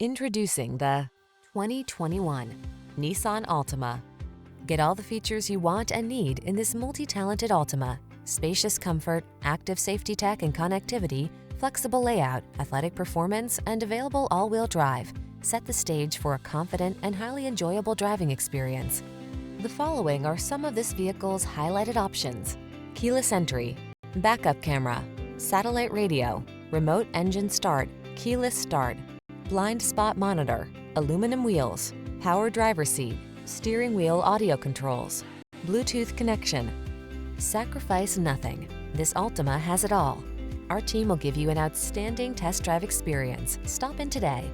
Introducing the 2021 Nissan Altima. Get all the features you want and need in this multi-talented Altima. Spacious comfort, active safety tech and connectivity, flexible layout, athletic performance, and available all-wheel drive set the stage for a confident and highly enjoyable driving experience. The following are some of this vehicle's highlighted options: keyless entry, backup camera, satellite radio, remote engine start, keyless start, blind spot monitor, aluminum wheels, power driver seat, steering wheel audio controls, Bluetooth connection. Sacrifice nothing. This Altima has it all. Our team will give you an outstanding test drive experience. Stop in today.